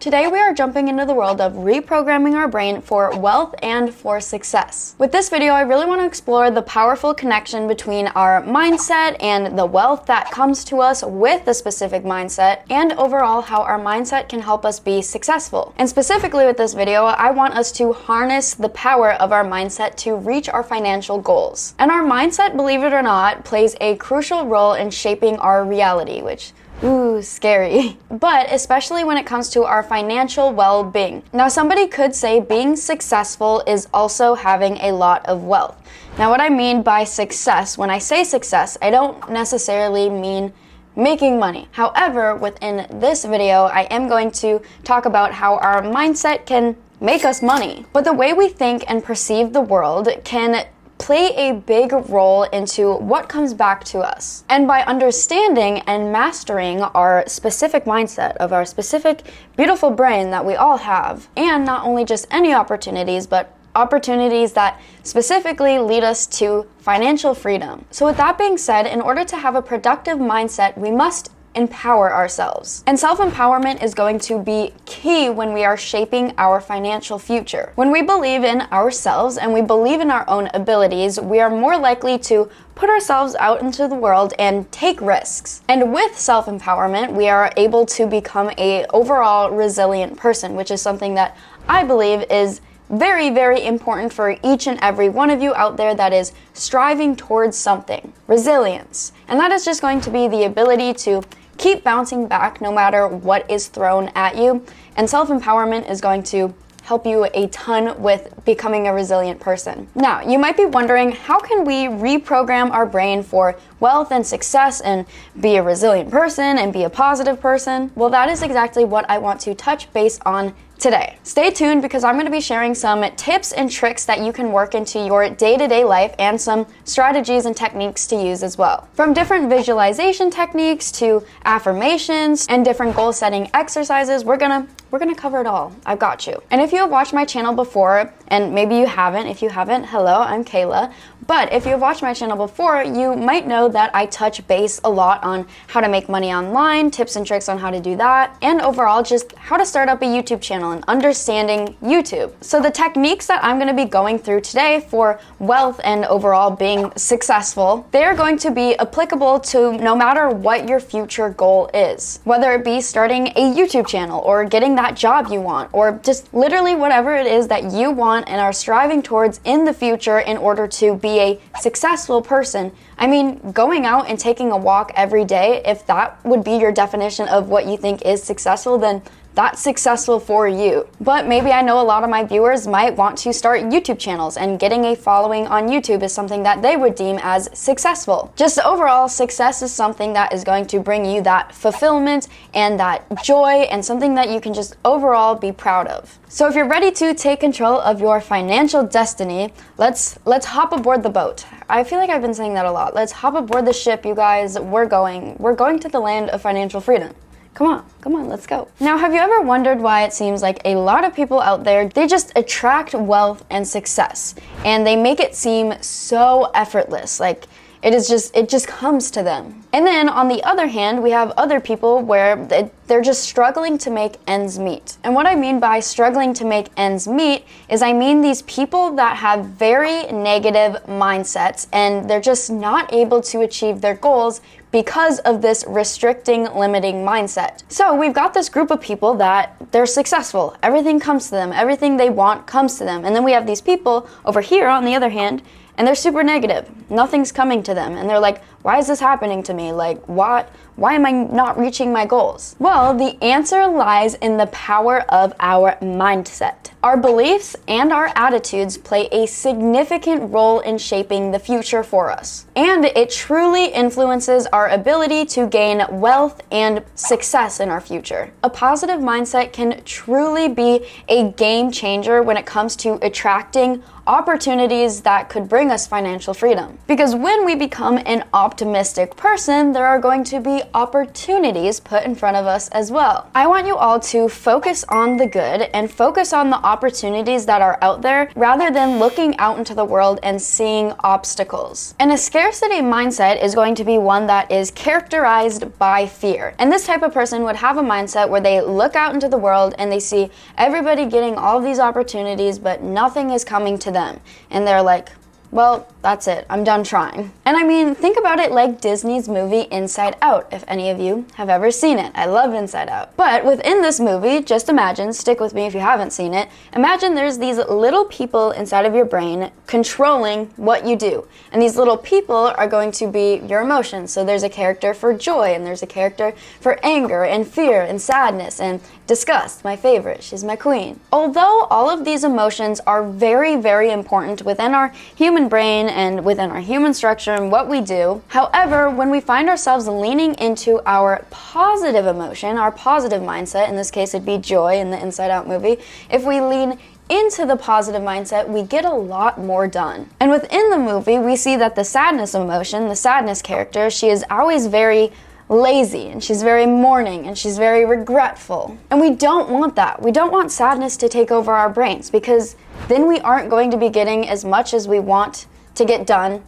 Today we are jumping into the world of reprogramming our brain for wealth and for success. With this video, I really want to explore the powerful connection between our mindset and the wealth that comes to us with the specific mindset, and overall how our mindset can help us be successful. And specifically with this video, I want us to harness the power of our mindset to reach our financial goals. And our mindset, believe it or not, plays a crucial role in shaping our reality, which ooh, scary. But especially when it comes to our financial well-being. Now, somebody could say being successful is also having a lot of wealth. Now, what I mean by success, when I say success, I don't necessarily mean making money. However, within this video, I am going to talk about how our mindset can make us money. But the way we think and perceive the world can play a big role into what comes back to us. And by understanding and mastering our specific mindset of our specific beautiful brain that we all have, and not only just any opportunities, but opportunities that specifically lead us to financial freedom. So with that being said, in order to have a productive mindset, we must empower ourselves. And self-empowerment is going to be key when we are shaping our financial future. When we believe in ourselves and we believe in our own abilities, we are more likely to put ourselves out into the world and take risks. And with self-empowerment, we are able to become an overall resilient person, which is something that I believe is very, very important for each and every one of you out there that is striving towards something. Resilience. And that is just going to be the ability to keep bouncing back no matter what is thrown at you. And self-empowerment is going to help you a ton with becoming a resilient person. Now, you might be wondering, how can we reprogram our brain for wealth and success and be a resilient person and be a positive person? Well, that is exactly what I want to touch base on today. Stay tuned because I'm going to be sharing some tips and tricks that you can work into your day-to-day life and some strategies and techniques to use as well. From different visualization techniques to affirmations and different goal-setting exercises, we're gonna cover it all. I've got you. And if you have watched my channel before, and maybe you haven't, if you haven't, hello, I'm Kayla. But if you've watched my channel before, you might know that I touch base a lot on how to make money online, tips and tricks on how to do that, and overall just how to start up a YouTube channel and understanding YouTube. So the techniques that I'm going to be going through today for wealth and overall being successful, they're going to be applicable to no matter what your future goal is. Whether it be starting a YouTube channel or getting that job you want, or just literally whatever it is that you want and are striving towards in the future in order to be a successful person. I mean, going out and taking a walk every day, if that would be your definition of what you think is successful, then that's successful for you. But maybe I know a lot of my viewers might want to start YouTube channels, and getting a following on YouTube is something that they would deem as successful. Just overall, success is something that is going to bring you that fulfillment and that joy and something that you can just overall be proud of. So if you're ready to take control of your financial destiny, let's hop aboard the boat. I feel like I've been saying that a lot. Let's hop aboard the ship, you guys. We're going to the land of financial freedom. Come on, let's go. Now, have you ever wondered why it seems like a lot of people out there, they just attract wealth and success, and they make it seem so effortless, like it just comes to them. And then on the other hand, we have other people where they're just struggling to make ends meet. And what I mean by struggling to make ends meet is I mean these people that have very negative mindsets and they're just not able to achieve their goals because of this restricting, limiting mindset. So we've got this group of people that they're successful. Everything comes to them. Everything they want comes to them. And then we have these people over here on the other hand, and they're super negative. Nothing's coming to them. And they're like, why is this happening to me? Like, why am I not reaching my goals? Well, the answer lies in the power of our mindset. Our beliefs and our attitudes play a significant role in shaping the future for us. And it truly influences our ability to gain wealth and success in our future. A positive mindset can truly be a game changer when it comes to attracting opportunities that could bring us financial freedom. Because when we become an optimistic person, there are going to be opportunities put in front of us as well. I want you all to focus on the good and focus on the opportunities that are out there rather than looking out into the world and seeing obstacles. And a scarcity mindset is going to be one that is characterized by fear. And this type of person would have a mindset where they look out into the world and they see everybody getting all of these opportunities, but nothing is coming to them. And they're like, well, that's it. I'm done trying. And I mean, think about it like Disney's movie Inside Out, if any of you have ever seen it. I love Inside Out. But within this movie, just imagine, stick with me if you haven't seen it, imagine there's these little people inside of your brain controlling what you do. And these little people are going to be your emotions. So there's a character for joy, and there's a character for anger, and fear, and sadness, and disgust, my favorite. She's my queen. Although all of these emotions are very, very important within our human brain and within our human structure and what we do, however, when we find ourselves leaning into our positive emotion, our positive mindset, in this case it'd be joy in the Inside Out movie, if we lean into the positive mindset, we get a lot more done. And within the movie, we see that the sadness emotion, the sadness character, she is always very lazy, and she's very mourning, and she's very regretful. And we don't want that. We don't want sadness to take over our brains, because then we aren't going to be getting as much as we want to get done.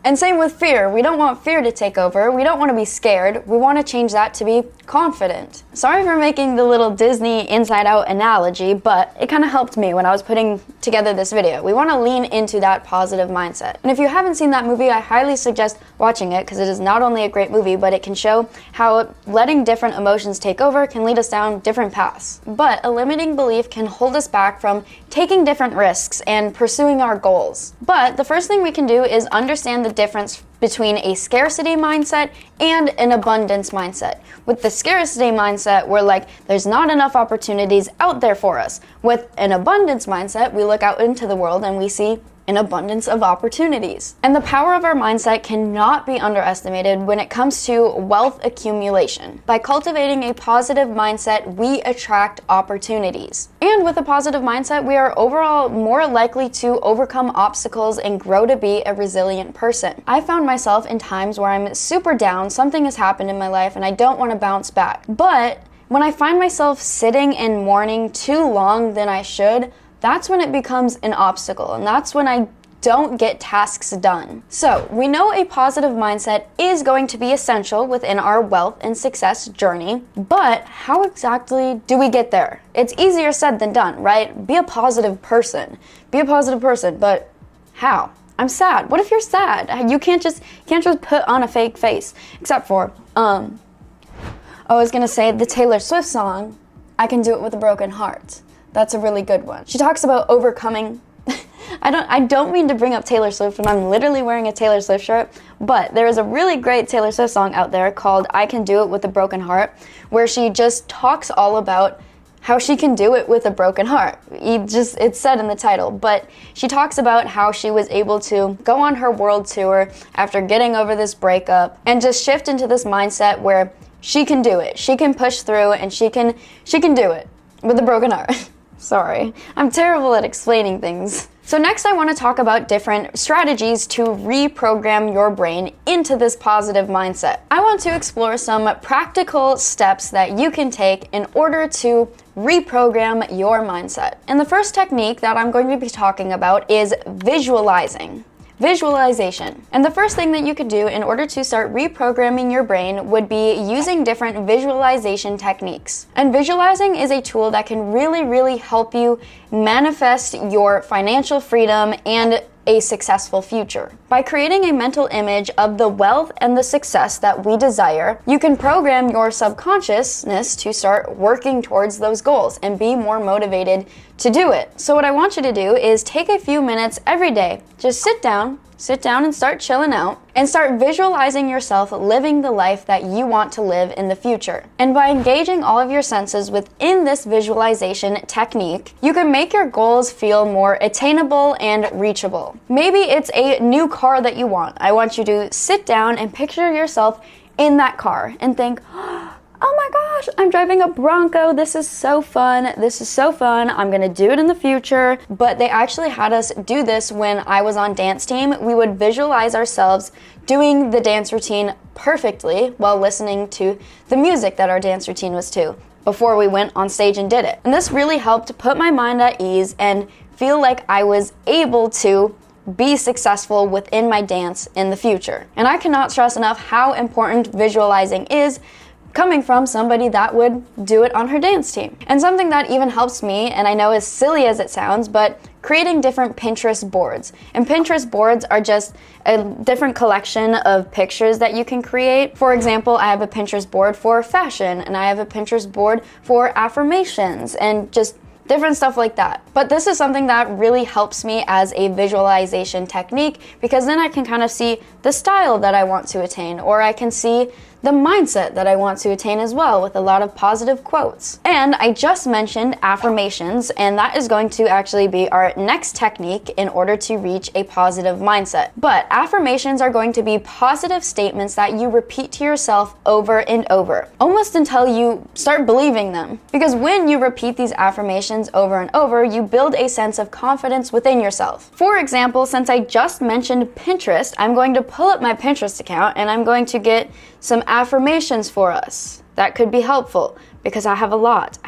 And same with fear. We don't want fear to take over. We don't want to be scared. We want to change that to be confident. Sorry for making the little Disney Inside Out analogy, but it kind of helped me when I was putting together this video. We want to lean into that positive mindset. And if you haven't seen that movie, I highly suggest watching it because it is not only a great movie, but it can show how letting different emotions take over can lead us down different paths. But a limiting belief can hold us back from taking different risks and pursuing our goals. But the first thing we can do is understand the difference between a scarcity mindset and an abundance mindset. With the scarcity mindset, we're like, there's not enough opportunities out there for us. With an abundance mindset, we look out into the world and we see an abundance of opportunities. And the power of our mindset cannot be underestimated when it comes to wealth accumulation. By cultivating a positive mindset, we attract opportunities. And with a positive mindset, we are overall more likely to overcome obstacles and grow to be a resilient person. I found myself in times where I'm super down, something has happened in my life, and I don't want to bounce back. But when I find myself sitting and mourning too long than I should, that's when it becomes an obstacle, and that's when I don't get tasks done. So we know a positive mindset is going to be essential within our wealth and success journey, but how exactly do we get there? It's easier said than done, right? Be a positive person. Be a positive person, but how? I'm sad. What if you're sad? You can't just put on a fake face. Except for, I was gonna say the Taylor Swift song, I Can Do It With a Broken Heart. That's a really good one. She talks about overcoming. I don't mean to bring up Taylor Swift when I'm literally wearing a Taylor Swift shirt, but there is a really great Taylor Swift song out there called I Can Do It With a Broken Heart, where she just talks all about how she can do it with a broken heart. It's said in the title, but she talks about how she was able to go on her world tour after getting over this breakup and just shift into this mindset where she can do it. She can push through and she can do it with a broken heart. Sorry, I'm terrible at explaining things. So next I want to talk about different strategies to reprogram your brain into this positive mindset. I want to explore some practical steps that you can take in order to reprogram your mindset. And the first technique that I'm going to be talking about is visualizing. Visualization. And the first thing that you could do in order to start reprogramming your brain would be using different visualization techniques. And visualizing is a tool that can really, really help you manifest your financial freedom and a successful future. By creating a mental image of the wealth and the success that we desire, you can program your subconsciousness to start working towards those goals and be more motivated to do it. So what I want you to do is take a few minutes every day. Just sit down and start chilling out and start visualizing yourself living the life that you want to live in the future. And by engaging all of your senses within this visualization technique, you can make your goals feel more attainable and reachable. Maybe it's a new car that you want. I want you to sit down and picture yourself in that car and think, oh my gosh, I'm driving a Bronco, this is so fun, I'm gonna do it in the future. But they actually had us do this when I was on dance team. We would visualize ourselves doing the dance routine perfectly while listening to the music that our dance routine was to before we went on stage and did it. And this really helped put my mind at ease and feel like I was able to be successful within my dance in the future. And I cannot stress enough how important visualizing is, coming from somebody that would do it on her dance team. And something that even helps me, and I know as silly as it sounds, but creating different Pinterest boards. And Pinterest boards are just a different collection of pictures that you can create. For example, I have a Pinterest board for fashion, and I have a Pinterest board for affirmations, and just different stuff like that. But this is something that really helps me as a visualization technique, because then I can kind of see the style that I want to attain, or I can see the mindset that I want to attain as well, with a lot of positive quotes. And I just mentioned affirmations, and that is going to actually be our next technique in order to reach a positive mindset. But affirmations are going to be positive statements that you repeat to yourself over and over, almost until you start believing them. Because when you repeat these affirmations over and over, you build a sense of confidence within yourself. For example, since I just mentioned Pinterest, I'm going to pull up my Pinterest account and I'm going to get some affirmations for us. That could be helpful because I have a lot,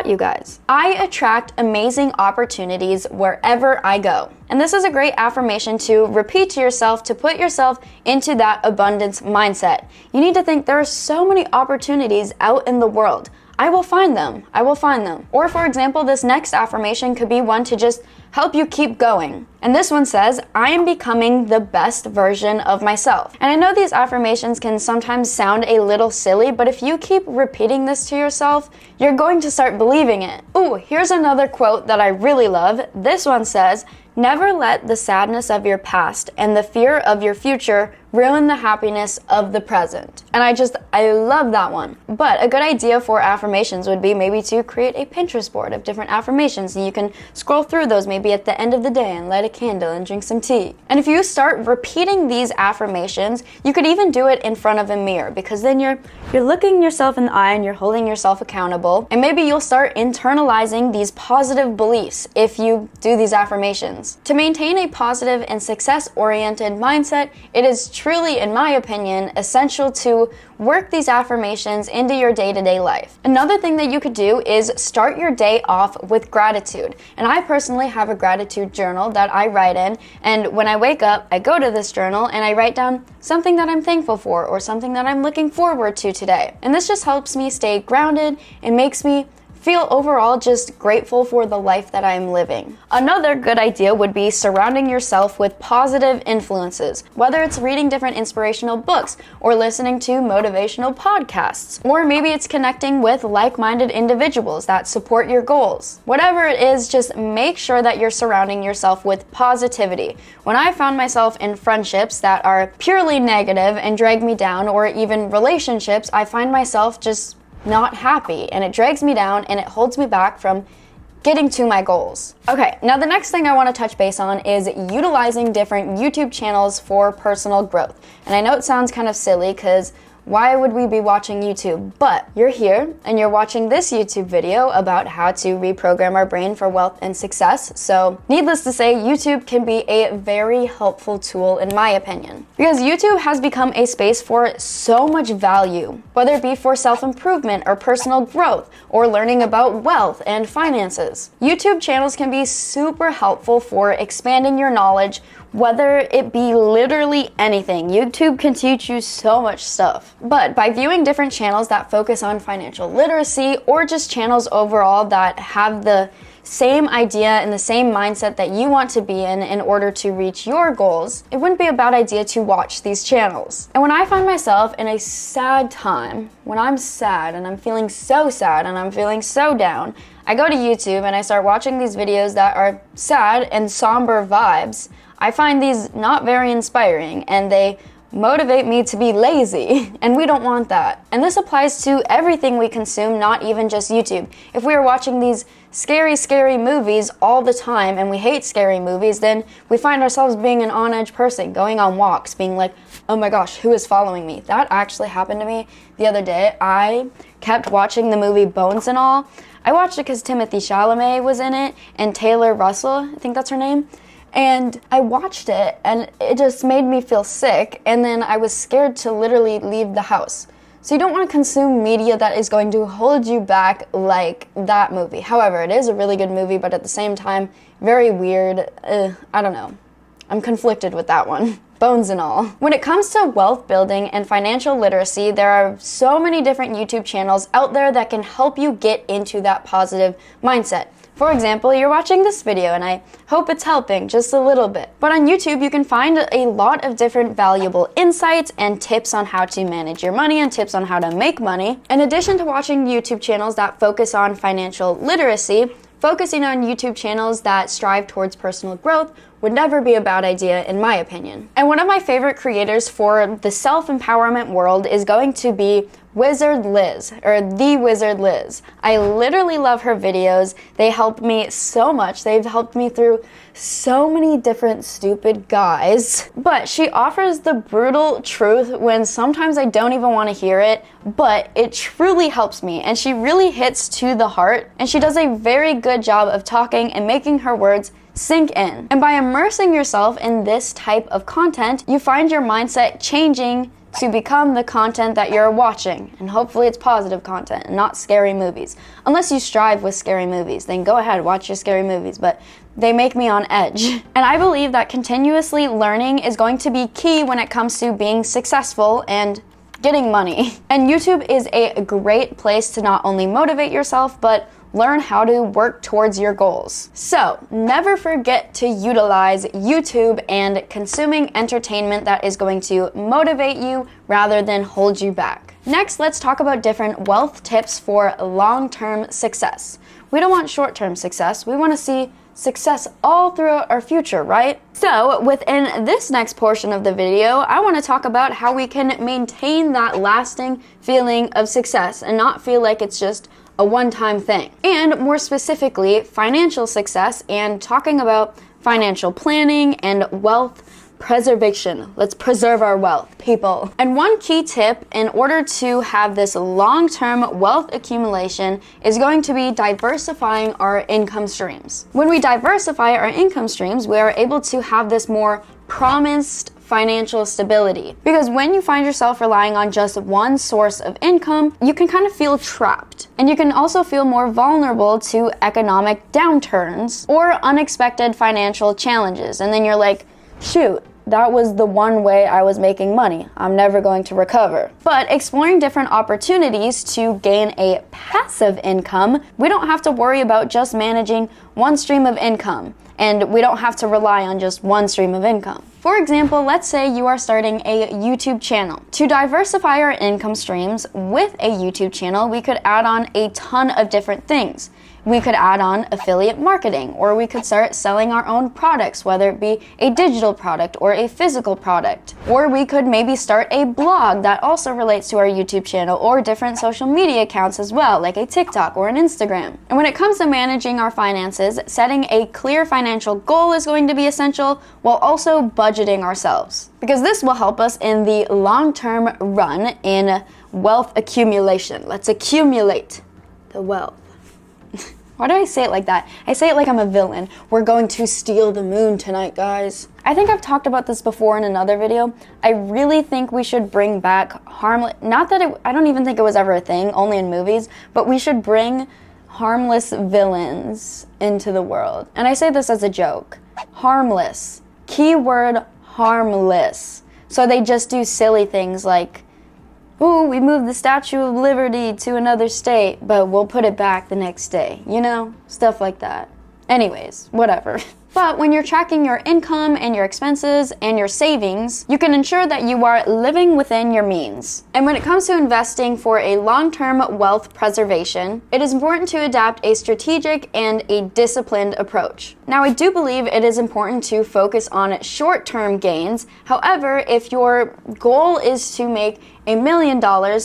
you guys. I attract amazing opportunities wherever I go. And this is a great affirmation to repeat to yourself, to put yourself into that abundance mindset. You need to think there are so many opportunities out in the world. I will find them. Or for example, this next affirmation could be one to just help you keep going. And this one says, I am becoming the best version of myself. And I know these affirmations can sometimes sound a little silly, but if you keep repeating this to yourself, you're going to start believing it. Ooh, here's another quote that I really love. This one says, never let the sadness of your past and the fear of your future ruin the happiness of the present. And I love that one. But a good idea for affirmations would be maybe to create a Pinterest board of different affirmations, and you can scroll through those maybe at the end of the day and light a candle and drink some tea. And if you start repeating these affirmations, you could even do it in front of a mirror, because then you're looking yourself in the eye and you're holding yourself accountable. And maybe you'll start internalizing these positive beliefs if you do these affirmations. To maintain a positive and success-oriented mindset, it is truly, in my opinion, essential to work these affirmations into your day-to-day life. Another thing that you could do is start your day off with gratitude. And I personally have a gratitude journal that I write in, and when I wake up, I go to this journal and I write down something that I'm thankful for or something that I'm looking forward to today. And this just helps me stay grounded and makes me feel overall just grateful for the life that I'm living. Another good idea would be surrounding yourself with positive influences, whether it's reading different inspirational books or listening to motivational podcasts, or maybe it's connecting with like-minded individuals that support your goals. Whatever it is, just make sure that you're surrounding yourself with positivity. When I found myself in friendships that are purely negative and drag me down, or even relationships, I find myself just not happy, and it drags me down and it holds me back from getting to my goals. Okay, now the next thing I want to touch base on is utilizing different YouTube channels for personal growth. And I know it sounds kind of silly, because why would we be watching YouTube? But you're here and you're watching this YouTube video about how to reprogram our brain for wealth and success. So needless to say, YouTube can be a very helpful tool in my opinion, because YouTube has become a space for so much value, whether it be for self-improvement or personal growth or learning about wealth and finances. YouTube channels can be super helpful for expanding your knowledge, whether it be literally anything. YouTube can teach you so much stuff. But by viewing different channels that focus on financial literacy, or just channels overall that have the same idea and the same mindset that you want to be in order to reach your goals, it wouldn't be a bad idea to watch these channels. And when I find myself in a sad time, when I'm sad and I'm feeling so sad and I'm feeling so down, I go to YouTube and I start watching these videos that are sad and somber vibes. I find these not very inspiring, and they motivate me to be lazy, and we don't want that. And this applies to everything we consume, not even just YouTube. If we are watching these scary movies all the time and we hate scary movies, then we find ourselves being an on-edge person, going on walks, being like, oh my gosh, who is following me? That actually happened to me the other day. I kept watching the movie Bones and All. I watched it because Timothy Chalamet was in it and Taylor Russell, I think that's her name. And I watched it and it just made me feel sick, and then I was scared to literally leave the house. So you don't want to consume media that is going to hold you back like that movie. However, it is a really good movie, but at the same time, very weird. I don't know. I'm conflicted with that one. Bones and All. When it comes to wealth building and financial literacy, there are so many different YouTube channels out there that can help you get into that positive mindset. For example, you're watching this video and I hope it's helping just a little bit. But on YouTube, you can find a lot of different valuable insights and tips on how to manage your money and tips on how to make money. In addition to watching YouTube channels that focus on financial literacy, focusing on YouTube channels that strive towards personal growth would never be a bad idea, in my opinion. And one of my favorite creators for the self-empowerment world is going to be Wizard Liz, or The Wizard Liz. I literally love her videos. They help me so much. They've helped me through so many different stupid guys. But she offers the brutal truth when sometimes I don't even want to hear it, but it truly helps me, and she really hits to the heart, and she does a very good job of talking and making her words sink in. And by immersing yourself in this type of content, you find your mindset changing to become the content that you're watching. And hopefully it's positive content and not scary movies. Unless you strive with scary movies, then go ahead, watch your scary movies, but they make me on edge. And I believe that continuously learning is going to be key when it comes to being successful and getting money. And YouTube is a great place to not only motivate yourself, but learn how to work towards your goals. So, never forget to utilize YouTube and consuming entertainment that is going to motivate you rather than hold you back. Next, let's talk about different wealth tips for long-term success. We don't want short-term success. We want to see success all throughout our future, right? So, within this next portion of the video, I want to talk about how we can maintain that lasting feeling of success and not feel like it's just a one-time thing. And more specifically, financial success, and talking about financial planning and wealth preservation. Let's preserve our wealth, people. And one key tip in order to have this long-term wealth accumulation is going to be diversifying our income streams. When we diversify our income streams, we are able to have this more promised financial stability. Because when you find yourself relying on just one source of income, you can kind of feel trapped. And you can also feel more vulnerable to economic downturns or unexpected financial challenges. And then you're like, shoot, that was the one way I was making money. I'm never going to recover. But exploring different opportunities to gain a passive income, we don't have to worry about just managing one stream of income. And we don't have to rely on just one stream of income. For example, let's say you are starting a YouTube channel. To diversify our income streams with a YouTube channel, we could add on a ton of different things. We could add on affiliate marketing, or we could start selling our own products, whether it be a digital product or a physical product. Or we could maybe start a blog that also relates to our YouTube channel, or different social media accounts as well, like a TikTok or an Instagram. And when it comes to managing our finances, setting a clear financial goal is going to be essential, while also budgeting ourselves. Because this will help us in the long-term run in wealth accumulation. Let's accumulate the wealth. Why do I say it like that? I say it like I'm a villain. We're going to steal the moon tonight, guys. I think I've talked about this before in another video. I really think we should bring back harmless, I don't even think it was ever a thing, only in movies, but we should bring harmless villains into the world. And I say this as a joke. Harmless. Keyword harmless. So they just do silly things like, ooh, we moved the Statue of Liberty to another state, but we'll put it back the next day. You know, stuff like that. Anyways, whatever. But when you're tracking your income and your expenses and your savings, you can ensure that you are living within your means. And when it comes to investing for a long-term wealth preservation, it is important to adapt a strategic and a disciplined approach. Now, I do believe it is important to focus on short-term gains. However, if your goal is to make $1 million,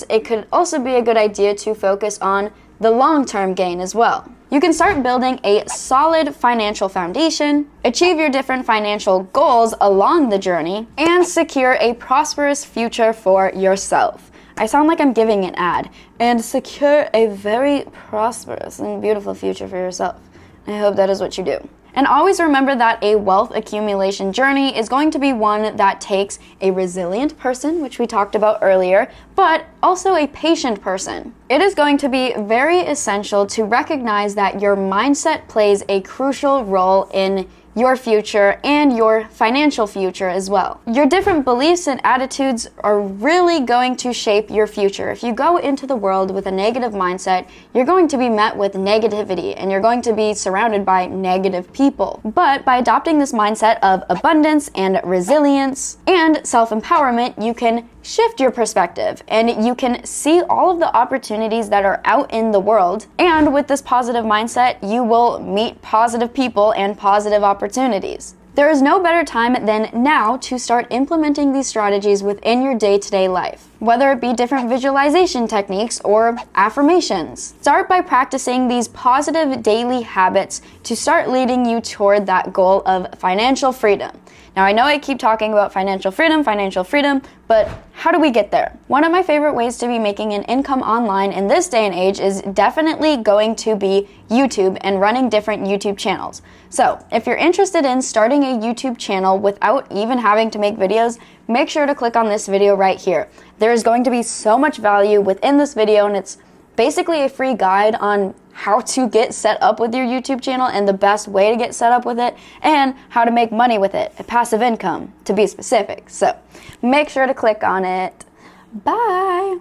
it could also be a good idea to focus on the long-term gain as well. You can start building a solid financial foundation, achieve your different financial goals along the journey, and secure a prosperous future for yourself. I sound like I'm giving an ad. And secure a very prosperous and beautiful future for yourself. I hope that is what you do. And always remember that a wealth accumulation journey is going to be one that takes a resilient person, which we talked about earlier, but also a patient person. It is going to be very essential to recognize that your mindset plays a crucial role in your future and your financial future as well. Your different beliefs and attitudes are really going to shape your future. If you go into the world with a negative mindset, you're going to be met with negativity and you're going to be surrounded by negative people. But by adopting this mindset of abundance and resilience and self-empowerment, you can shift your perspective and you can see all of the opportunities that are out in the world. And with this positive mindset, you will meet positive people and positive opportunities. There is no better time than now to start implementing these strategies within your day-to-day life, whether it be different visualization techniques or affirmations. Start by practicing these positive daily habits to start leading you toward that goal of financial freedom. Now, I know I keep talking about financial freedom, but how do we get there? One of my favorite ways to be making an income online in this day and age is definitely going to be YouTube and running different YouTube channels. So, if you're interested in starting a YouTube channel without even having to make videos, make sure to click on this video right here. There is going to be so much value within this video, and it's basically a free guide on how to get set up with your YouTube channel and the best way to get set up with it and how to make money with it, a passive income to be specific. So make sure to click on it. Bye.